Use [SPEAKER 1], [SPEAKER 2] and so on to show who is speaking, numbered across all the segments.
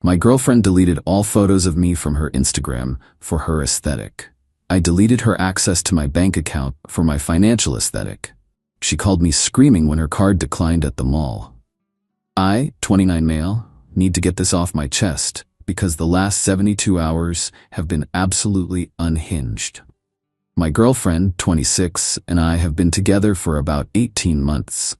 [SPEAKER 1] My girlfriend deleted all photos of me from her Instagram for her aesthetic. I deleted her access to my bank account for my financial aesthetic. She called me screaming when her card declined at the mall. I, 29 male, need to get this off my chest because the last 72 hours have been absolutely unhinged. My girlfriend, 26, and I have been together for about 18 months.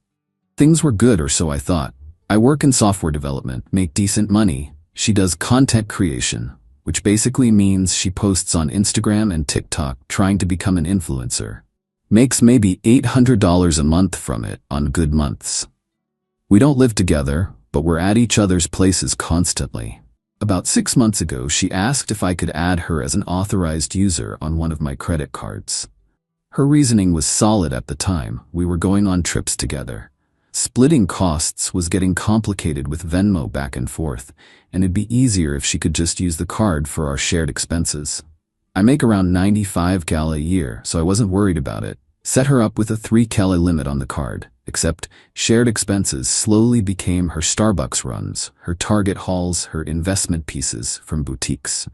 [SPEAKER 1] Things were good, or so I thought. I work in software development, make decent money. She does content creation, which basically means she posts on Instagram and TikTok trying to become an influencer. Makes maybe $800 a month from it on good months. We don't live together, but we're at each other's places constantly. About 6 months ago, she asked if I could add her as an authorized user on one of my credit cards. Her reasoning was solid at the time. We were going on trips together. Splitting costs was getting complicated with Venmo back and forth, and it'd be easier if she could just use the card for our shared expenses. I make around 95 KEL a year, so I wasn't worried about it. Set her up with a 3 KEL limit on the card, except shared expenses slowly became her Starbucks runs, her Target hauls, her investment pieces from boutiques.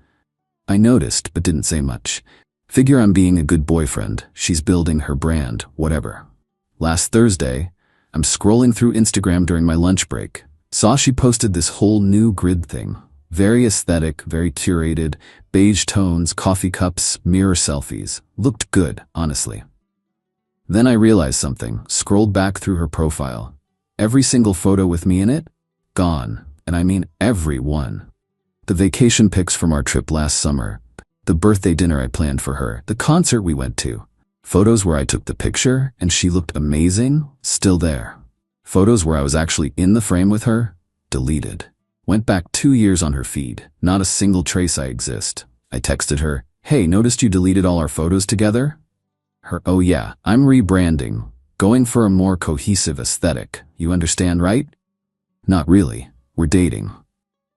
[SPEAKER 1] I noticed, but didn't say much. Figure I'm being a good boyfriend, she's building her brand, whatever. Last Thursday, I'm scrolling through Instagram during my lunch break. Saw she posted this whole new grid thing. Very aesthetic, very curated, beige tones, coffee cups, mirror selfies. Looked good, honestly. Then I realized something, scrolled back through her profile. Every single photo with me in it? Gone. And I mean every one. The vacation pics from our trip last summer, the birthday dinner I planned for her, the concert we went to. Photos where I took the picture and she looked amazing, still there. Photos where I was actually in the frame with her, deleted. Went back 2 years on her feed, not a single trace I exist. I texted her, "Hey, noticed you deleted all our photos together?" Her, "Oh yeah, I'm rebranding, going for a more cohesive aesthetic, you understand, right?" Not really, we're dating.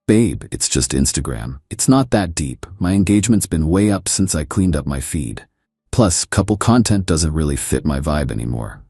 [SPEAKER 1] Babe, it's just Instagram. It's not that deep. My engagement's been way up since I cleaned up my feed. Plus, couple content doesn't really fit my vibe anymore.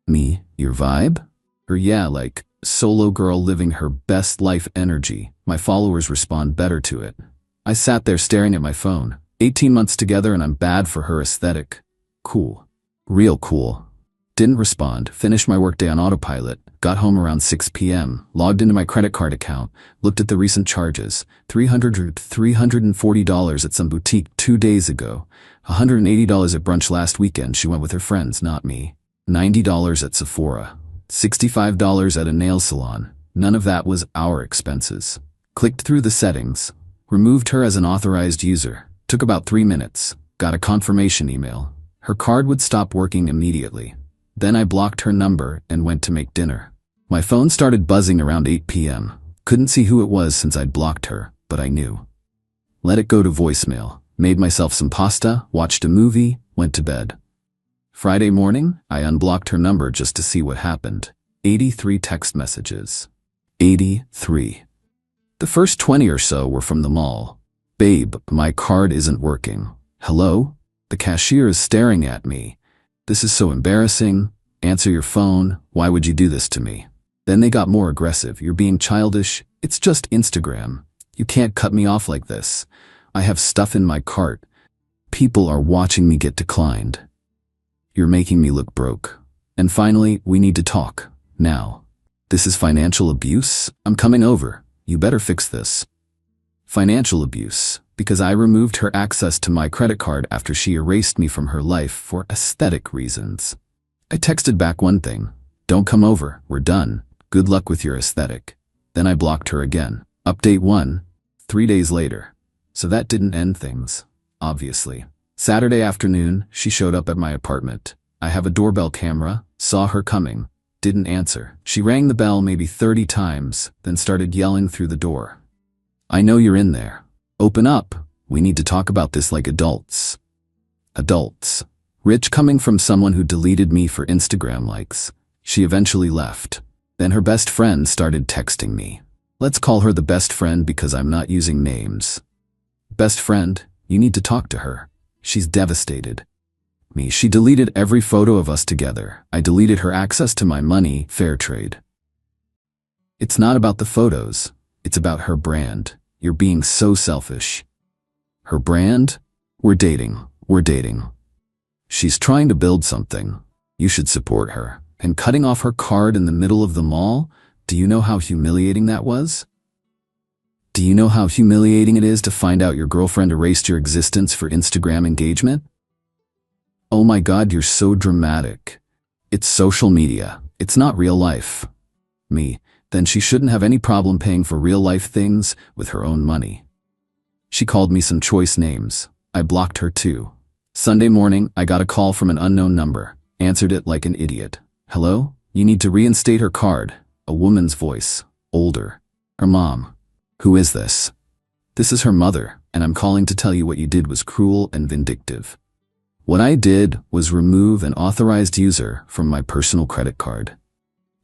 [SPEAKER 1] Me, your vibe? Or yeah, like, solo girl living her best life energy. My followers respond better to it. I sat there staring at my phone. 18 months together and I'm bad for her aesthetic. Cool. Real cool. Didn't respond, finished my workday on autopilot, got home around 6 p.m., logged into my credit card account, looked at the recent charges, $340 at some boutique 2 days ago, $180 at brunch last weekend, she went with her friends, not me, $90 at Sephora, $65 at a nail salon, none of that was our expenses. Clicked through the settings, removed her as an authorized user, took about 3 minutes, got a confirmation email. Her card would stop working immediately. Then I blocked her number and went to make dinner. My phone started buzzing around 8 p.m. Couldn't see who it was since I'd blocked her, but I knew. Let it go to voicemail, made myself some pasta, watched a movie, went to bed. Friday morning, I unblocked her number just to see what happened. 83 text messages. 83. The first 20 or so were from the mall. "Babe, my card isn't working." "Hello? The cashier is staring at me. This is so embarrassing. Answer your phone. Why would you do this to me?" Then they got more aggressive. "You're being childish. It's just Instagram. You can't cut me off like this. I have stuff in my cart. People are watching me get declined. You're making me look broke. And finally, we need to talk. Now. This is financial abuse. I'm coming over. You better fix this." Financial abuse, because I removed her access to my credit card after she erased me from her life for aesthetic reasons. I texted back one thing. "Don't come over. We're done. Good luck with your aesthetic." Then I blocked her again. Update 1. 3 days later. So that didn't end things, obviously. Saturday afternoon, she showed up at my apartment. I have a doorbell camera, saw her coming, didn't answer. She rang the bell maybe 30 times, then started yelling through the door. "I know you're in there. Open up. We need to talk about this like adults." Adults. Rich coming from someone who deleted me for Instagram likes. She eventually left. Then her best friend started texting me. Let's call her the best friend because I'm not using names. "Best friend, you need to talk to her. She's devastated." Me, she deleted every photo of us together. I deleted her access to my money, fair trade. It's not about the photos. It's about her brand. You're being so selfish. Her brand? We're dating. We're dating. She's trying to build something. You should support her. And cutting off her card in the middle of the mall? Do you know how humiliating that was? Do you know how humiliating it is to find out your girlfriend erased your existence for Instagram engagement? Oh my God, you're so dramatic. It's social media. It's not real life. Me, then she shouldn't have any problem paying for real life things with her own money. She called me some choice names. I blocked her too. Sunday morning, I got a call from an unknown number. Answered it like an idiot. Hello? You need to reinstate her card. A woman's voice. Older. Her mom. Who is this? This is her mother, and I'm calling to tell you what you did was cruel and vindictive. What I did was remove an authorized user from my personal credit card.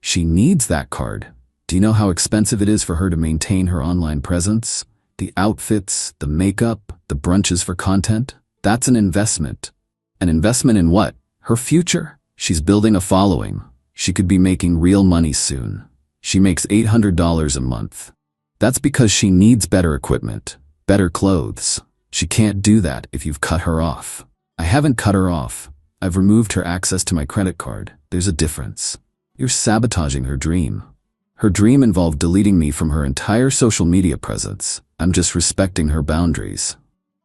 [SPEAKER 1] She needs that card. Do you know how expensive it is for her to maintain her online presence? The outfits, the makeup, the brunches for content? That's an investment. An investment in what? Her future? She's building a following. She could be making real money soon. She makes $800 a month. That's because she needs better equipment, better clothes. She can't do that if you've cut her off. I haven't cut her off. I've removed her access to my credit card. There's a difference. You're sabotaging her dream. Her dream involved deleting me from her entire social media presence. I'm just respecting her boundaries.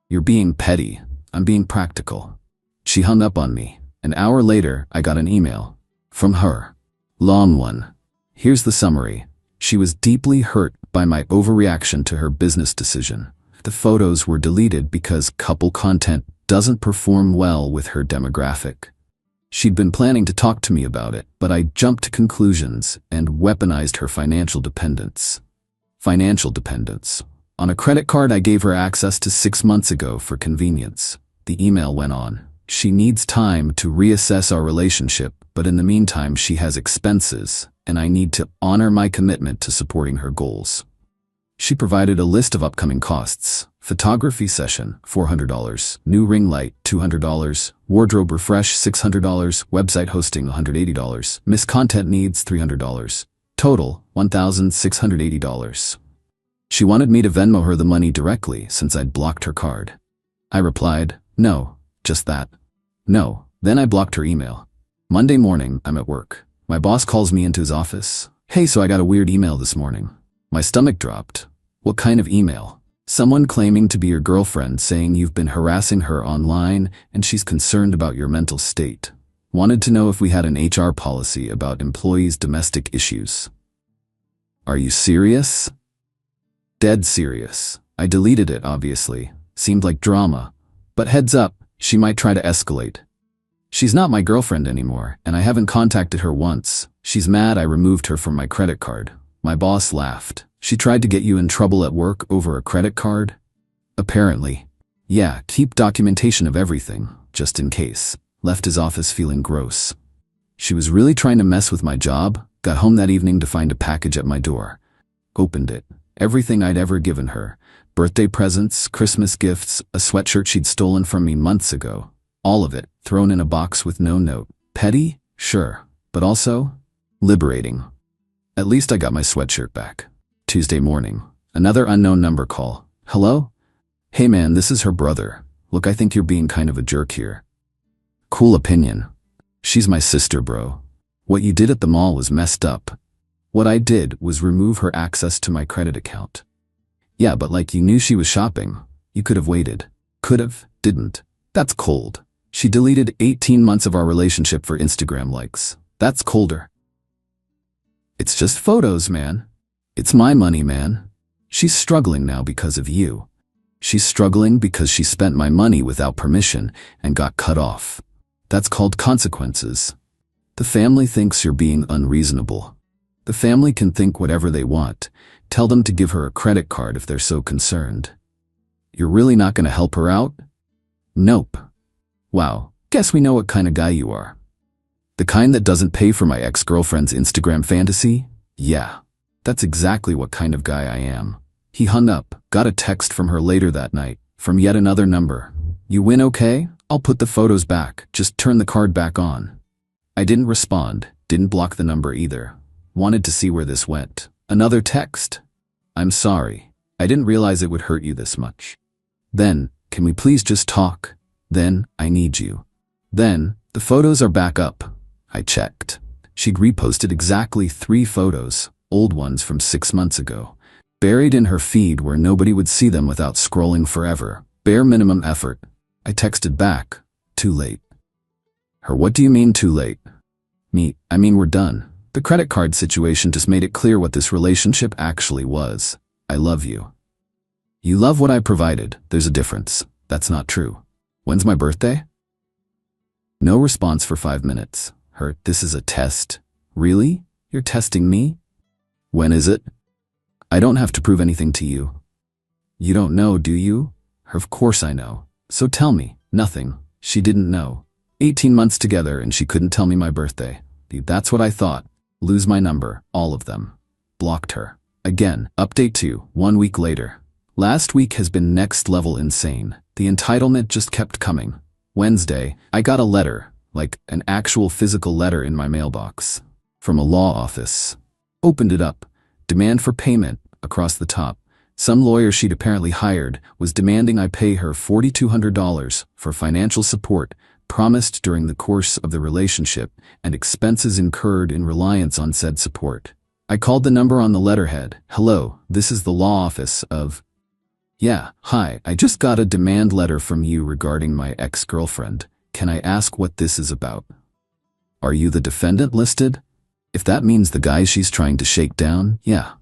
[SPEAKER 1] You're being petty. I'm being practical. She hung up on me. An hour later, I got an email. From her. Long one. Here's the summary. She was deeply hurt by my overreaction to her business decision. The photos were deleted because couple content doesn't perform well with her demographic. She'd been planning to talk to me about it, but I jumped to conclusions and weaponized her financial dependence. Financial dependence. On a credit card I gave her access to 6 months ago for convenience. The email went on. She needs time to reassess our relationship, but in the meantime she has expenses, and I need to honor my commitment to supporting her goals. She provided a list of upcoming costs. Photography session, $400. New ring light, $200. Wardrobe refresh, $600. Website hosting, $180. Miss content needs, $300. Total, $1,680. She wanted me to Venmo her the money directly since I'd blocked her card. I replied, no, just that. No. Then I blocked her email. Monday morning, I'm at work. My boss calls me into his office. Hey, so I got a weird email this morning. My stomach dropped. What kind of email? Someone claiming to be your girlfriend saying you've been harassing her online and she's concerned about your mental state. Wanted to know if we had an HR policy about employees' domestic issues. Are you serious? Dead serious. I deleted it, obviously. Seemed like drama. But heads up, she might try to escalate. She's not my girlfriend anymore, and I haven't contacted her once. She's mad I removed her from my credit card. My boss laughed. She tried to get you in trouble at work over a credit card? Apparently. Yeah, keep documentation of everything, just in case. Left his office feeling gross. She was really trying to mess with my job. Got home that evening to find a package at my door. Opened it. Everything I'd ever given her. Birthday presents, Christmas gifts, a sweatshirt she'd stolen from me months ago. All of it, thrown in a box with no note. Petty? Sure. But also, liberating. At least I got my sweatshirt back. Tuesday morning. Another unknown number call. Hello? Hey man, this is her brother. Look, I think you're being kind of a jerk here. Cool opinion. She's my sister, bro. What you did at the mall was messed up. What I did was remove her access to my credit account. Yeah, but like you knew she was shopping. You could have waited. Could have, didn't. That's cold. She deleted 18 months of our relationship for Instagram likes. That's colder. It's just photos, man. It's my money, man. She's struggling now because of you. She's struggling because she spent my money without permission and got cut off. That's called consequences. The family thinks you're being unreasonable. The family can think whatever they want. Tell them to give her a credit card if they're so concerned. You're really not going to help her out? Nope. Wow, guess we know what kind of guy you are. The kind that doesn't pay for my ex-girlfriend's Instagram fantasy? Yeah, that's exactly what kind of guy I am. He hung up, got a text from her later that night, from yet another number. You win okay? I'll put the photos back, just turn the card back on. I didn't respond, didn't block the number either. Wanted to see where this went. Another text. I'm sorry. I didn't realize it would hurt you this much. Then, can we please just talk? Then, I need you. Then, the photos are back up. I checked. She'd reposted exactly 3 photos, old ones from 6 months ago, buried in her feed where nobody would see them without scrolling forever. Bare minimum effort. I texted back, too late. Her, what do you mean too late? Me, I mean we're done. The credit card situation just made it clear what this relationship actually was. I love you. You love what I provided. There's a difference. That's not true. When's my birthday? No response for 5 minutes. Her, this is a test. Really? You're testing me? When is it? I don't have to prove anything to you. You don't know, do you? Her, of course I know. So tell me. Nothing. She didn't know. 18 months together and she couldn't tell me my birthday. That's what I thought. Lose my number. All of them. Blocked her. Again. Update 2. 1 week later. Last week has been next level insane. The entitlement just kept coming. Wednesday, I got a letter, like an actual physical letter in my mailbox. From a law office. Opened it up. Demand for payment, across the top. Some lawyer she'd apparently hired was demanding I pay her $4,200 for financial support promised during the course of the relationship and expenses incurred in reliance on said support. I called the number on the letterhead. Hello, this is the law office of... Yeah, hi, I just got a demand letter from you regarding my ex-girlfriend. Can I ask what this is about? Are you the defendant listed? If that means the guy she's trying to shake down, yeah.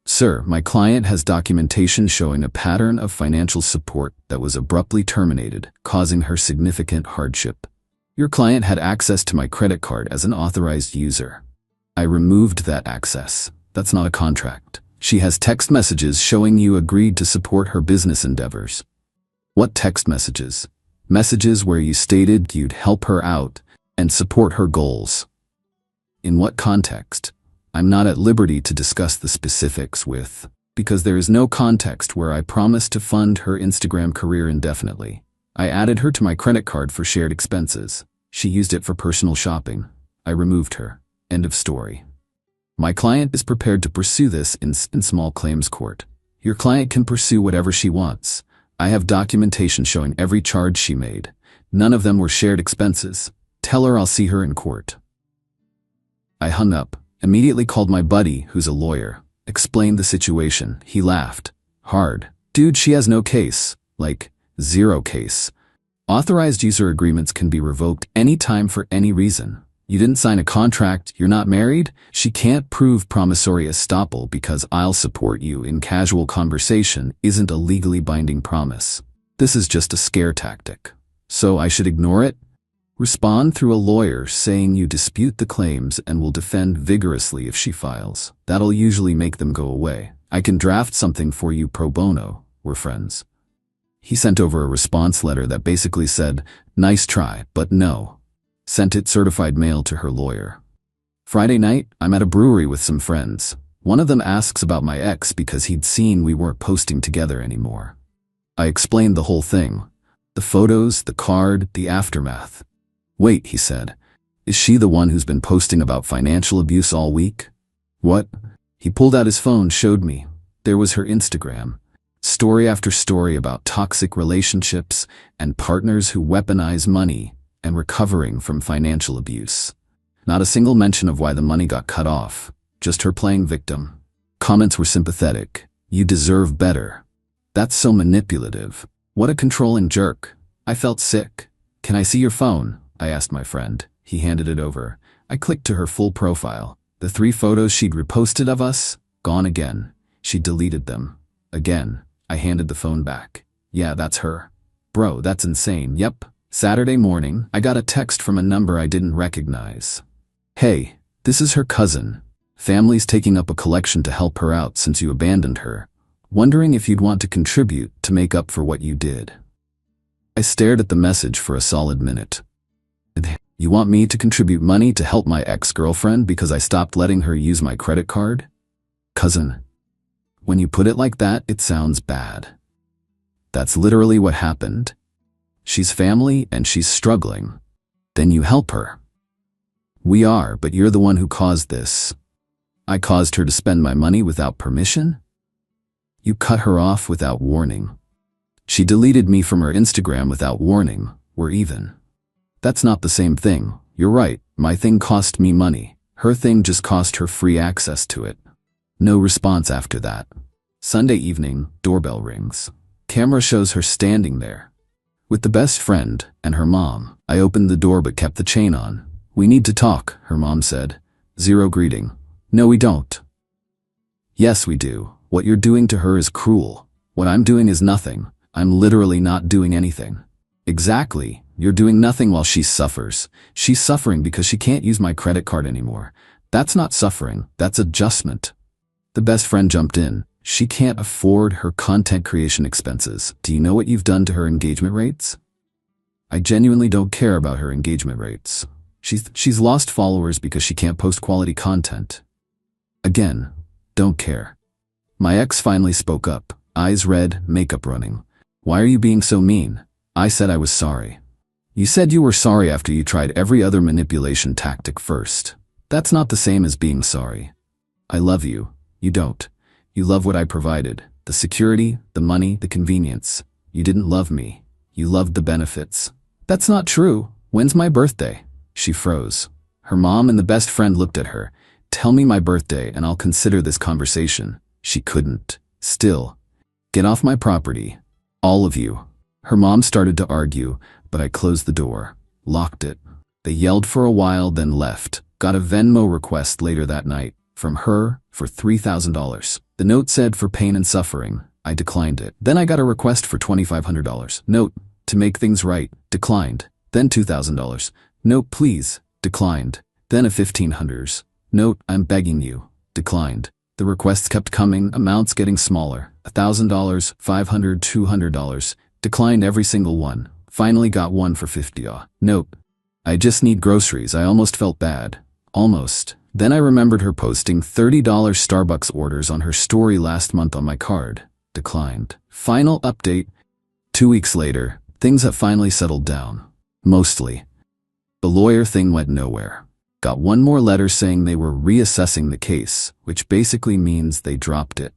[SPEAKER 1] Sir, my client has documentation showing a pattern of financial support that was abruptly terminated, causing her significant hardship. Your client had access to my credit card as an authorized user. I removed that access. That's not a contract. She has text messages showing you agreed to support her business endeavors. What text messages? Messages where you stated you'd help her out and support her goals. In what context? I'm not at liberty to discuss the specifics because there is no context where I promised to fund her Instagram career indefinitely. I added her to my credit card for shared expenses. She used it for personal shopping. I removed her. End of story. My client is prepared to pursue this in small claims court. Your client can pursue whatever she wants. I have documentation showing every charge she made. None of them were shared expenses. Tell her I'll see her in court. I hung up. Immediately called my buddy, who's a lawyer. Explained the situation. He laughed. Hard. Dude, she has no case. Like, 0 case. Authorized user agreements can be revoked anytime for any reason. You didn't sign a contract, you're not married? She can't prove promissory estoppel because I'll support you in casual conversation isn't a legally binding promise. This is just a scare tactic. So I should ignore it? Respond through a lawyer saying you dispute the claims and will defend vigorously if she files. That'll usually make them go away. I can draft something for you pro bono. We're friends. He sent over a response letter that basically said, nice try, but no. Sent it certified mail to her lawyer. Friday night, I'm at a brewery with some friends. One of them asks about my ex because he'd seen we weren't posting together anymore. I explained the whole thing. The photos, the card, the aftermath. Wait, he said. Is she the one who's been posting about financial abuse all week? What? He pulled out his phone, showed me. There was her Instagram. Story after story about toxic relationships and partners who weaponize money and recovering from financial abuse. Not a single mention of why the money got cut off. Just her playing victim. Comments were sympathetic. You deserve better. That's so manipulative. What a controlling jerk. I felt sick. Can I see your phone? I asked my friend. He handed it over. I clicked to her full profile. The 3 photos she'd reposted of us, gone again. She deleted them. Again. I handed the phone back. Yeah, that's her. Bro, that's insane. Yep. Saturday morning, I got a text from a number I didn't recognize. Hey, this is her cousin. Family's taking up a collection to help her out since you abandoned her. Wondering if you'd want to contribute to make up for what you did. I stared at the message for a solid minute. You want me to contribute money to help my ex-girlfriend because I stopped letting her use my credit card? Cousin. When you put it like that, it sounds bad. That's literally what happened. She's family and she's struggling. Then you help her. We are, but you're the one who caused this. I caused her to spend my money without permission? You cut her off without warning. She deleted me from her Instagram without warning. We're even. That's not the same thing. You're right, my thing cost me money. Her thing just cost her free access to it. No response after that. Sunday evening, doorbell rings. Camera shows her standing there with the best friend and her mom. I opened the door but kept the chain on. We need to talk, her mom said. Zero greeting. No, we don't. Yes, we do. What you're doing to her is cruel. What I'm doing is nothing. I'm literally not doing anything. Exactly. You're doing nothing while she suffers. She's suffering because she can't use my credit card anymore. That's not suffering. That's adjustment. The best friend jumped in. She can't afford her content creation expenses. Do you know what you've done to her engagement rates? I genuinely don't care about her engagement rates. She's lost followers because she can't post quality content. Again, don't care. My ex finally spoke up, eyes red, makeup running. Why are you being so mean? I said I was sorry. You said you were sorry after you tried every other manipulation tactic first. That's not the same as being sorry. I love you. You don't. You love what I provided. The security, the money, the convenience. You didn't love me. You loved the benefits. That's not true. When's my birthday? She froze. Her mom and the best friend looked at her. Tell me my birthday and I'll consider this conversation. She couldn't. Still. Get off my property. All of you. Her mom started to argue, but I closed the door. Locked it. They yelled for a while, then left. Got a Venmo request later that night. From her, for $3,000. The note said for pain and suffering. I declined it. Then I got a request for $2,500. Note, to make things right. Declined. Then $2,000. Note, please. Declined. Then a $1,500. Note, I'm begging you. Declined. The requests kept coming, amounts getting smaller. $1,000, $500, $200. Declined every single one. Finally got one for $50. Note, I just need groceries. I almost felt bad. Almost. Then I remembered her posting $30 Starbucks orders on her story last month on my card. Declined. Final update. 2 weeks later, things have finally settled down. Mostly. The lawyer thing went nowhere. Got one more letter saying they were reassessing the case, which basically means they dropped it.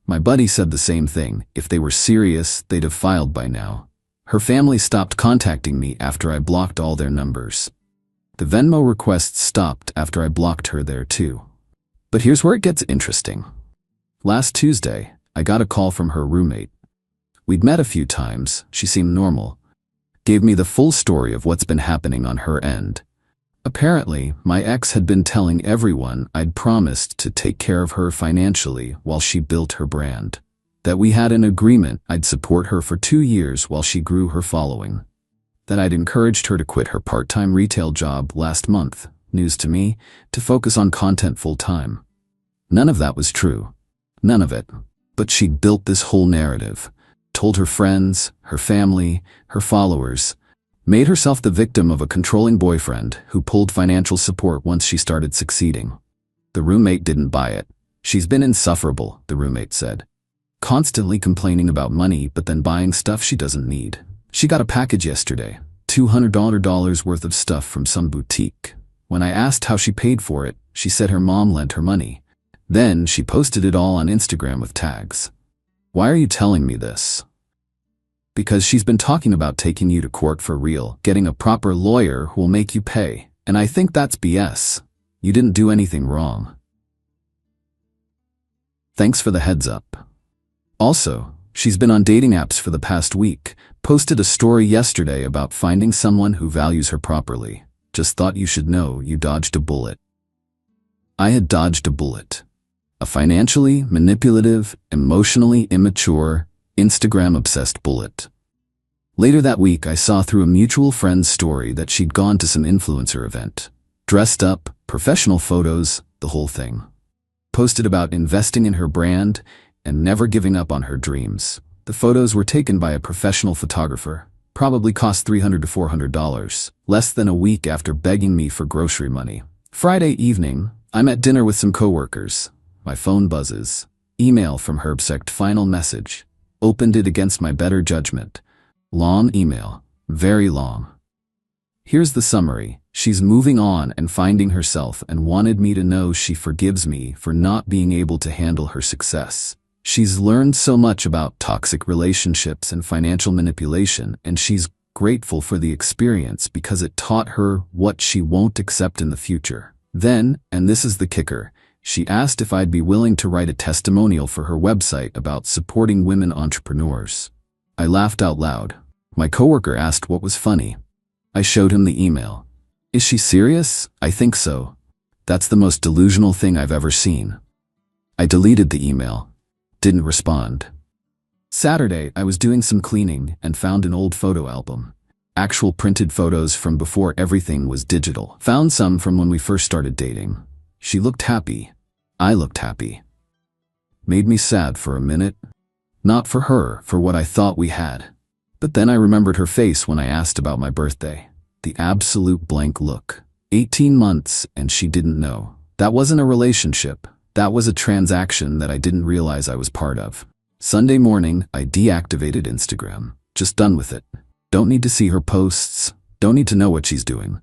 [SPEAKER 1] My buddy said the same thing. If they were serious, they'd have filed by now. Her family stopped contacting me after I blocked all their numbers. The Venmo requests stopped after I blocked her there too. But here's where it gets interesting. Last Tuesday, I got a call from her roommate. We'd met a few times, she seemed normal. Gave me the full story of what's been happening on her end. Apparently, my ex had been telling everyone I'd promised to take care of her financially while she built her brand. That we had an agreement I'd support her for 2 years while she grew her following. That I'd encouraged her to quit her part-time retail job last month, news to me, to focus on content full-time. None of that was true. None of it. But she'd built this whole narrative, told her friends, her family, her followers, made herself the victim of a controlling boyfriend who pulled financial support once she started succeeding. The roommate didn't buy it. She's been insufferable, the roommate said. Constantly complaining about money but then buying stuff she doesn't need. She got a package yesterday, $200 worth of stuff from some boutique. When I asked how she paid for it, she said her mom lent her money. Then she posted it all on Instagram with tags. Why are you telling me this? Because she's been talking about taking you to court for real, getting a proper lawyer who will make you pay. And I think that's BS. You didn't do anything wrong. Thanks for the heads up. Also, she's been on dating apps for the past week, posted a story yesterday about finding someone who values her properly. Just thought you should know you dodged a bullet. I had dodged a bullet. A financially manipulative, emotionally immature, Instagram-obsessed bullet. Later that week, I saw through a mutual friend's story that she'd gone to some influencer event. Dressed up, professional photos, the whole thing. Posted about investing in her brand and never giving up on her dreams. The photos were taken by a professional photographer. Probably cost $300 to $400, less than a week after begging me for grocery money. Friday evening, I'm at dinner with some coworkers. My phone buzzes. Email from Herbsect, final message. Opened it against my better judgment. Long email. Very long. Here's the summary. She's moving on and finding herself and wanted me to know she forgives me for not being able to handle her success. She's learned so much about toxic relationships and financial manipulation, and she's grateful for the experience because it taught her what she won't accept in the future. Then, and this is the kicker, she asked if I'd be willing to write a testimonial for her website about supporting women entrepreneurs. I laughed out loud. My coworker asked what was funny. I showed him the email. Is she serious? I think so. That's the most delusional thing I've ever seen. I deleted the email. Didn't respond. Saturday, I was doing some cleaning and found an old photo album. Actual printed photos from before everything was digital. Found some from when we first started dating. She looked happy. I looked happy. Made me sad for a minute. Not for her, for what I thought we had. But then I remembered her face when I asked about my birthday. The absolute blank look. 18 months and she didn't know. That wasn't a relationship. That was a transaction that I didn't realize I was part of. Sunday morning, I deactivated Instagram. Just done with it. Don't need to see her posts. Don't need to know what she's doing.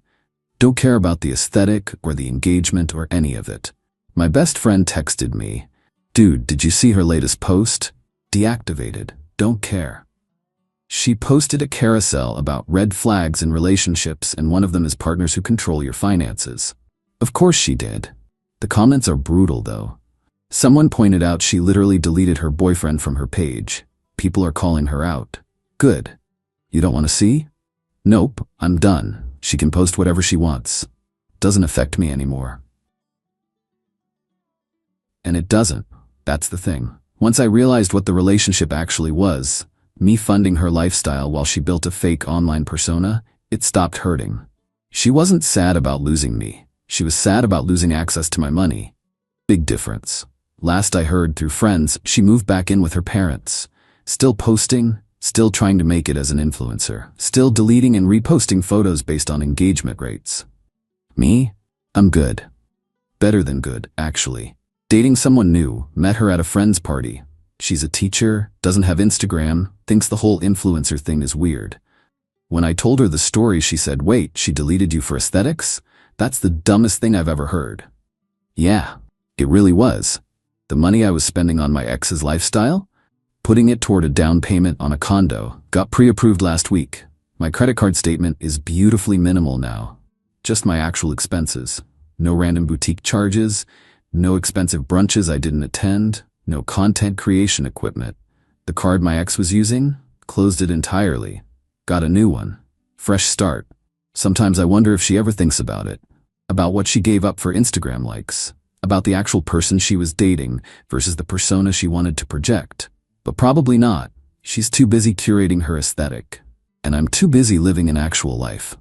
[SPEAKER 1] Don't care about the aesthetic or the engagement or any of it. My best friend texted me, "Dude, did you see her latest post? Deactivated. Don't care." She posted a carousel about red flags in relationships, and one of them is partners who control your finances. Of course she did. The comments are brutal though. Someone pointed out she literally deleted her boyfriend from her page. People are calling her out. Good. You don't want to see? Nope, I'm done. She can post whatever she wants. Doesn't affect me anymore. And it doesn't. That's the thing. Once I realized what the relationship actually was, me funding her lifestyle while she built a fake online persona, it stopped hurting. She wasn't sad about losing me. She was sad about losing access to my money. Big difference. Last I heard through friends, she moved back in with her parents. Still posting, still trying to make it as an influencer. Still deleting and reposting photos based on engagement rates. Me? I'm good. Better than good, actually. Dating someone new, met her at a friend's party. She's a teacher, doesn't have Instagram, thinks the whole influencer thing is weird. When I told her the story, she said, "Wait, she deleted you for aesthetics? That's the dumbest thing I've ever heard." Yeah, it really was. The money I was spending on my ex's lifestyle? Putting it toward a down payment on a condo, got pre-approved last week. My credit card statement is beautifully minimal now. Just my actual expenses. No random boutique charges, no expensive brunches I didn't attend, no content creation equipment. The card my ex was using? Closed it entirely. Got a new one. Fresh start. Sometimes I wonder if she ever thinks about it. About what she gave up for Instagram likes. About the actual person she was dating versus the persona she wanted to project. But probably not. She's too busy curating her aesthetic. And I'm too busy living an actual life.